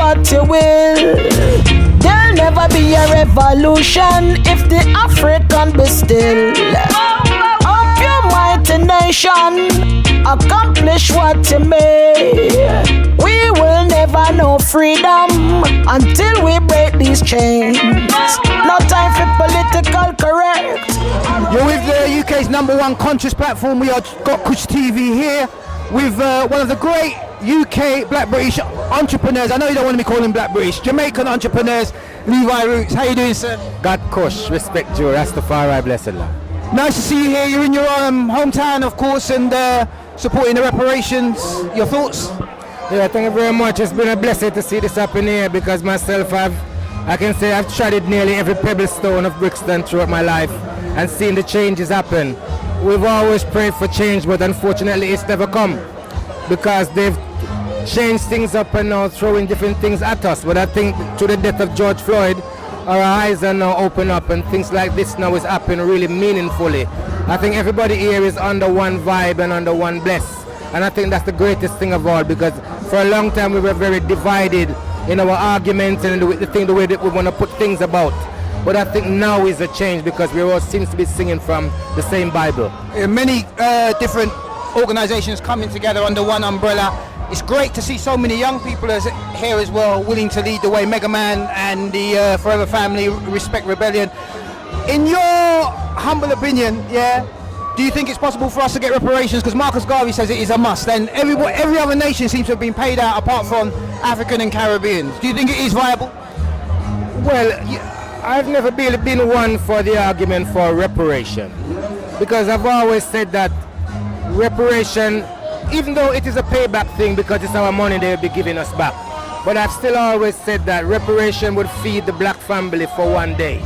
what you will. There'll never be a revolution if the African be still. Up your mighty nation, accomplish what you may. We will never know freedom until we break these chains. No time for political correct. You're with the UK's #1 conscious platform. We are gotkushTV here with one of the great UK Black British entrepreneurs. I know you don't want to be calling Black British, Jamaican entrepreneurs, Levi Roots. How you doing, sir? Gotkush, respect you, Rastafari, blessed Allah. Nice to see you here. You're in your hometown, of course, and supporting the reparations. Your thoughts? Yeah, thank you very much. It's been a blessing to see this happen here because myself, I can say I've treaded nearly every pebble stone of BRIXTON throughout my life and seen the changes happen. We've always prayed for change, but unfortunately it's never come because they've changed things up and now throwing different things at us. But I think to the death of George Floyd, our eyes are now open up and things like this now is happening really meaningfully. I think everybody here is under one vibe and under one bless. And I think that's the greatest thing of all because for a long time we were very divided in our arguments and the way that we want to put things about. But I think now is a change because we all seems to be singing from the same Bible. Many different organizations coming together under one umbrella. It's great to see so many young people here as well, willing to lead the way. Mega Man and the Forever Family, Respect Rebellion. In your humble opinion, yeah, do you think it's possible for us to get reparations? Because Marcus Garvey says it is a must, and every other nation seems to have been paid out apart from African and Caribbeans. Do you think it is viable? Well, I've never really been one for the argument for reparation because I've always said that reparation, even though it is a payback thing because it's our money they'll be giving us back, but I've still always said that reparation would feed the black family for one day.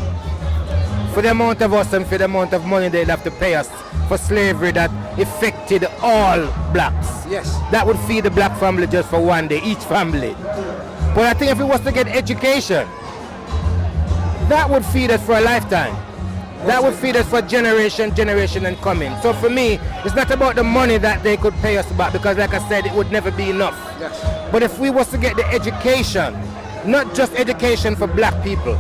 For the amount of us and for the amount of money they'd have to pay us for slavery that affected all blacks. Yes. That would feed the black family just for one day, each family. But I think if it was to get education, that would feed us for a lifetime. That would feed us for generation and coming. So for me, it's not about the money that they could pay us back because like I said, it would never be enough. Yes. But if we was to get the education, not just education for black people,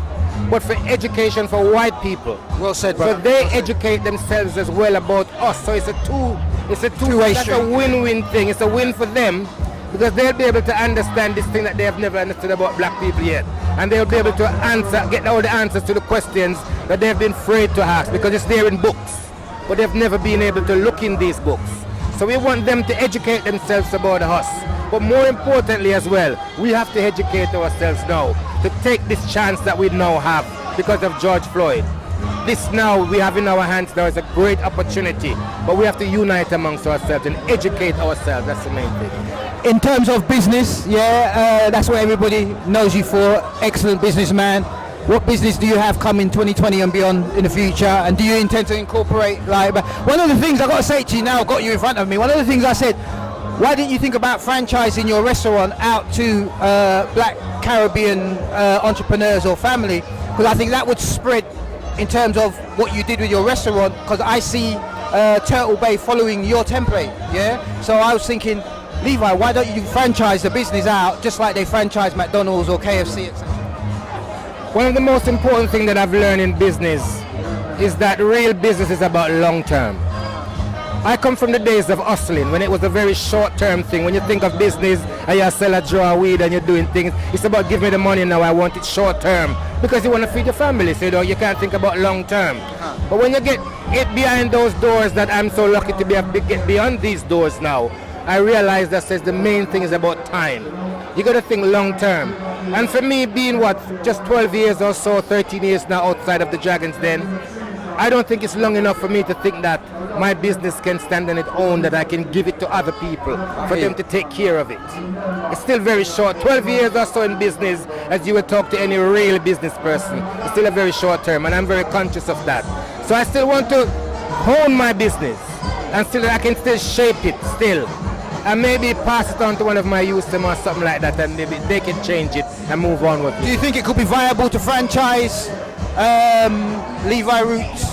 but for education for white people. Well said, brother. So they educate themselves as well about us. So it's a two-way street. That's a win-win thing. It's a win for them because they'll be able to understand this thing that they have never understood about black people yet. And they'll be able to get all the answers to the questions that they've been afraid to ask because it's there in books. But they've never been able to look in these books. So we want them to educate themselves about us. But more importantly as well, we have to educate ourselves now to take this chance that we now have because of George Floyd. This now we have in our hands now is a great opportunity, but we have to unite amongst ourselves and educate ourselves. That's the main thing. In terms of business, yeah, that's what everybody knows you for. Excellent businessman. What business do you have coming 2020 and beyond in the future? And do you intend to incorporate, like, one of the things I got to say to you now, I've got you in front of me, one of the things I said, why didn't you think about franchising your restaurant out to black Caribbean entrepreneurs or family? Because I think that would spread in terms of what you did with your restaurant, because I see Turtle Bay following your template, yeah? So I was thinking, Levi, why don't you franchise the business out just like they franchise McDonald's or KFC, etc.? One of the most important things that I've learned in business is that real business is about long term. I come from the days of hustling when it was a very short-term thing. When you think of business and you sell a jar of weed and you're doing things, it's about give me the money now, I want it short-term. Because you want to feed your family, so you can't think about long-term. But when you get behind those doors that I'm so lucky to get beyond these doors now, I realize that says the main thing is about time. You got to think long-term. And for me, being just 12 years or so, 13 years now outside of the Dragon's Den, I don't think it's long enough for me to think that my business can stand on its own, that I can give it to other people for them to take care of it. It's still very short. 12 years or so in business, as you would talk to any real business person, it's still a very short term, and I'm very conscious of that. So I still want to hone my business, and still I can still shape it still. And maybe pass it on to one of my youth or something like that, and maybe they can change it and move on with it. Do you think it could be viable to franchise Levi Roots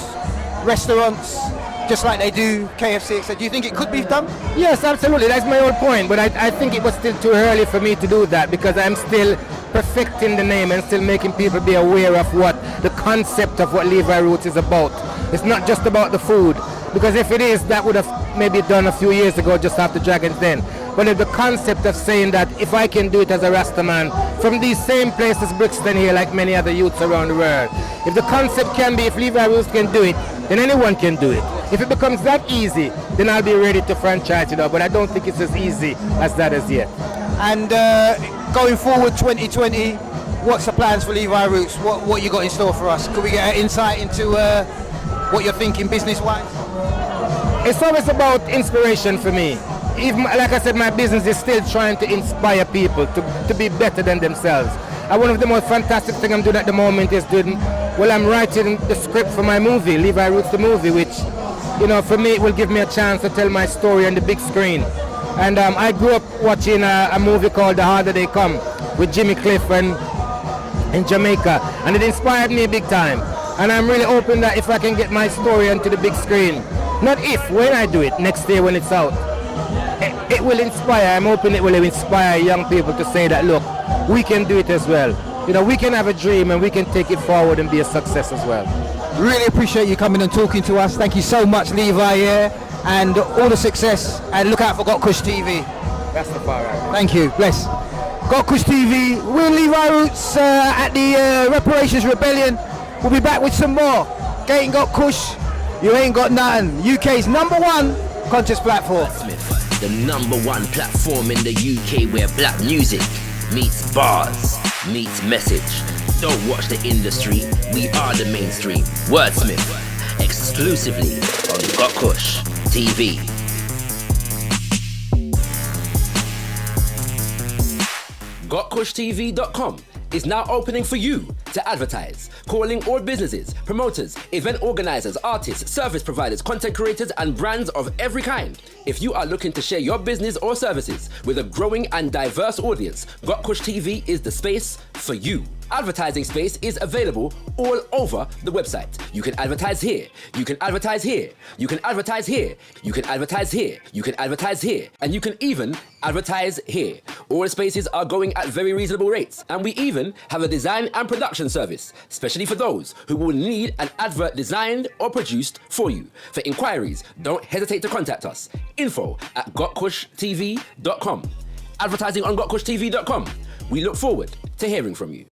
restaurants just like they do KFC, etc. Do you think it could be done? Yes, absolutely. That's my whole point. But I think it was still too early for me to do that because I'm still perfecting the name and still making people be aware of what the concept of what Levi Roots is about. It's not just about the food, because if it is, that would have maybe done a few years ago just after Dragon's Den. But if the concept of saying that if I can do it as a Rasta man from these same places, BRIXTON here, like many other youths around the world, if the concept can be if Levi Roots can do it, then anyone can do it. If it becomes that easy, then I'll be ready to franchise it out. But I don't think it's as easy as that as yet. And going forward 2020, what's the plans for Levi Roots? What you got in store for us? Could we get an insight into what you're thinking business-wise? It's always about inspiration for me. Even, like I said, my business is still trying to inspire people to be better than themselves. And one of the most fantastic things I'm doing at the moment is I'm writing the script for my movie, Levi Roots the movie, which, you know, for me it will give me a chance to tell my story on the big screen. And I grew up watching a movie called The Harder They Come with Jimmy Cliff in Jamaica, and it inspired me big time. And I'm really hoping that if I can get my story onto the big screen, not if, when I do it, next year when it's out, it will inspire. I'm hoping it will inspire young people to say that, look, we can do it as well. You know, we can have a dream and we can take it forward and be a success as well. Really appreciate you coming and talking to us. Thank you so much, Levi, and all the success. And look out for gotkushTV. That's the far right. Thank you. Bless. gotkushTV. We're Levi Roots at the Reparations Rebellion. We'll be back with some more. Ain't got kush, you ain't got nothing. UK's #1 conscious platform. The #1 platform in the UK where black music meets bars, meets message. Don't watch the industry, we are the mainstream. Wordsmith, exclusively on gotkushTV. gotkushTV.com is now opening for you to advertise, calling all businesses, promoters, event organizers, artists, service providers, content creators, and brands of every kind. If you are looking to share your business or services with a growing and diverse audience, gotkushTV is the space for you. Advertising space is available all over the website. You can advertise here, you can advertise here, you can advertise here, you can advertise here, you can advertise here, and you can even advertise here. All spaces are going at very reasonable rates, and we even have a design and production service, especially for those who will need an advert designed or produced for you. For inquiries, don't hesitate to contact us. info@gotkushtv.com. Advertising on gotkushtv.com. We look forward to hearing from you.